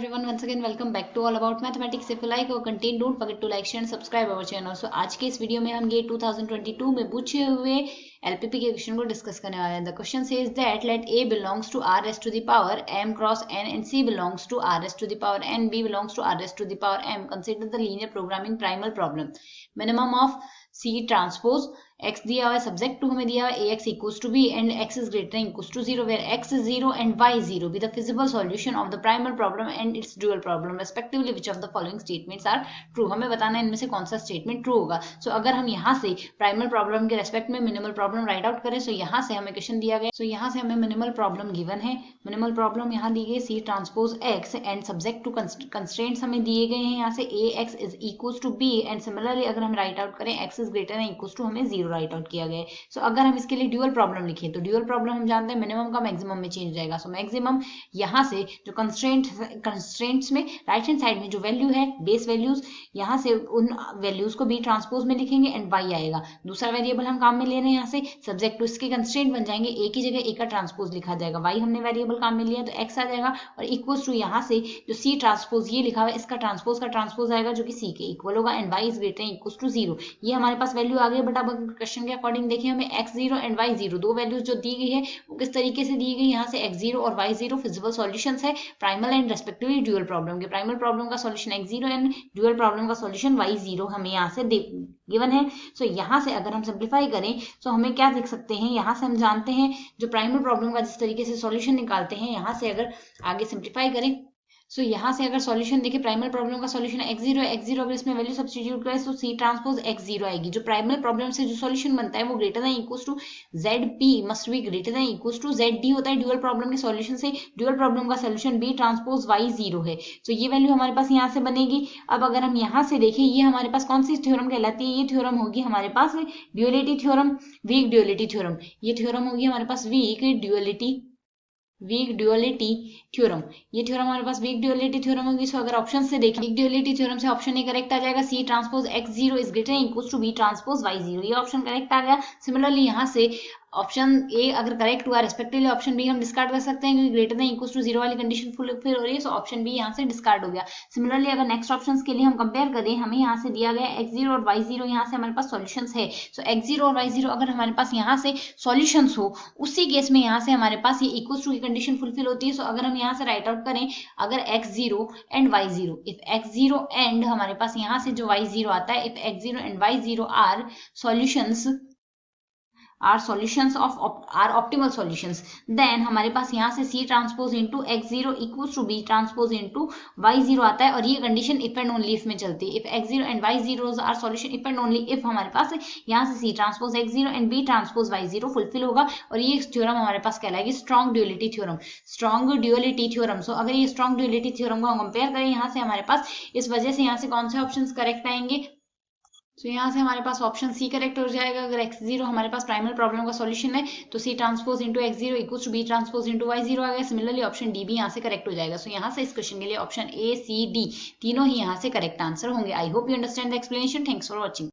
everyone, once again welcome back to All About Mathematics. If you like our content, don't forget to like, share and subscribe our channel. So आज के इस video में हम ये 2022 में पूछे हुए LPP के क्वेश्चन को डिस्कस करने वाले हैं. The question says that let A belongs to R raised to the power m cross n and C belongs to R raised to the power n, B belongs to R raised to the power m. Consider the linear programming primal problem. Minimum of C transpose x दिया हुआ है, subject to हमें दिया हुआ है ax equals to b and x is greater than equals to 0 where x is 0 and y is 0 be the feasible solution of the primal problem and its dual problem respectively. Which of the following statements are true? हमें बताना है इनमें से कौन सा statement true होगा. सो अगर हम यहाँ से प्राइमल प्रॉब्लम के रेस्पेक्ट में मिनिमल प्रॉब्लम राइट आउट करें, सो यहाँ से हमें क्वेश्चन दिया गया, सो यहाँ से हमें मिनिमल प्रॉब्लम गिवन है. मिनिमल प्रॉब्लम यहाँ दी गई C transpose X and subject to constraints हमें दिए गए हैं यहाँ से ax is equals to b and similarly अगर हम राइट आउट करें x is greater than equals to हमें 0 राइट आउट किया गया है. सो अगर हम इसके लिए ड्यूअल प्रॉब्लम लिखें तो ड्यूअल प्रॉब्लम हम जानते हैं मिनिमम का मैक्सिमम में चेंज जाएगा. सो मैक्सिमम यहाँ से जो कंस्ट्रेंट्स में राइट हैंड साइड में जो वैल्यू है बेस वैल्यूज, यहाँ से उन वैल्यूज को बी ट्रांसपोज में लिखेंगे एंड वाई आएगा. दूसरा वेरिएबल हम काम में ले रहे हैं यहाँ से सब्जेक्ट टू इसके कंस्ट्रेंट बन जाएंगे, ए की जगह ए का ट्रांसपोज लिखा जाएगा, वाई हमने वेरिएबल काम में लिया तो एक्स आ जाएगा और इक्वल्स टू यहाँ से जो सी ट्रांसपोज ये लिखा हुआ है इसका ट्रांसपोज आएगा जो कि सी के इक्वल होगा and Y is greater than equals to 0. ये हमारे पास वैल्यू आ गई. बट अब क्वेश्चन के अकॉर्डिंग देखें हमें x0 एंड y0 दो वैल्यूज जो दी गई है वो किस तरीके से दी गई. यहाँ से x0 और y0 फिजिबल सॉल्यूशंस है primal and respectively dual problem के. प्राइमल प्रॉब्लम का solution x0 and dual problem का सॉल्यूशन y0 हमें यहाँ से गिवन है. सो यहाँ से अगर हम सिंप्लीफाई करें तो हमें क्या देख सकते हैं, यहाँ से हम जानते हैं जो प्राइमल प्रॉब्लम का जिस तरीके से सॉल्यूशन निकालते हैं, यहाँ से अगर आगे सिंप्लीफाई करें सो यहाँ से अगर सॉल्यूशन देखें प्राइमल प्रॉब्लम का सॉल्यूशन x0 अगर इसमें वैल्यू सब्स्टिट्यूट करें तो सी ट्रांसपोज x0 आएगी. जो प्राइमल प्रॉब्लम से जो सॉल्यूशन बनता है वो greater than equals to zp must be greater than equals to zd होता है ड्यूअल प्रॉब्लम के सॉल्यूशन से. ड्यूअल प्रॉब्लम का सॉल्यूशन b ट्रांसपोज y0 है. तो ये वैल्यू हमारे पास यहाँ से बनेगी. अब अगर हम यहाँ से देखें ये हमारे पास कौन सी थ्योरम कहलाती है, ये थ्योरम होगी हमारे पास duality theorem, weak duality theorem. ये थ्योरम होगी हमारे पास वीक ड्यूअलिटी थ्योरम. ये थ्योरम हमारे पास वीक ड्यूअलिटी थ्योरम होगी. सो अगर ऑप्शन से देखें वीक ड्यूअलिटी थ्योरम से ऑप्शन ए करेक्ट आ जाएगा, C transpose x0 is greater than equals to b transpose y0. ये ऑप्शन करेक्ट आ गया. सिमिलरली यहाँ से ऑप्शन ए अगर करेक्ट हुआ रेस्पेक्टिवली ऑप्शन बी हम डिस्कार्ड कर सकते हैं क्योंकि ग्रेटर देन इक्वल्स टू 0 वाली कंडीशन फुलफिल हो रही है. सो ऑप्शन बी यहाँ से डिस्कार्ड हो गया. सिमिलरली अगर नेक्स्ट ऑप्शंस के लिए हम कंपेयर करें, हमें यहाँ से दिया गया x0 और y0, यहाँ से हमारे पास सॉल्यूशंस है. सो x0 और y0 अगर हमारे पास यहाँ से सॉल्यूशंस हो उसी केस में यहाँ से हमारे पास ये इक्वल्स टू की कंडीशन फुलफिल होती है. सो अगर हम यहाँ से राइट आउट करें अगर x0 and y0, if x0 and हमारे पास यहाँ से जो y0 आता है, if x0 and y0 are solutions of are optimal solutions, then हमारे पास यहाँ से C transpose into x0 equals to B transpose into y0 आता है और ये condition if and only if में चलती है. If x0 and y0 are solution if and only if हमारे पास यहाँ से C transpose x0 and B transpose y0 fulfil होगा और ये थ्योरम हमारे पास कहलाएगी स्ट्रॉन्ग ड्यूअलिटी थ्योरम. सो अगर ये स्ट्रॉन्ग ड्यूअलिटी थ्योरम को हम कंपेयर करें यहाँ से हमारे पास इस वजह से यहाँ से कौन से ऑप्शन करेक्ट आएंगे. तो यहाँ से हमारे पास ऑप्शन सी करेक्ट हो जाएगा. अगर x0 हमारे पास प्राइमल प्रॉब्लम का सॉल्यूशन है तो C transpose into x0 equals to b transpose into y0 आ गया. सिमिलरली ऑप्शन डी भी यहाँ से करेक्ट हो जाएगा. सो यहाँ से इस क्वेश्चन के लिए ऑप्शन ए सी डी तीनों ही यहाँ से करेक्ट आंसर होंगे. I hope you understand the explanation. Thanks for watching.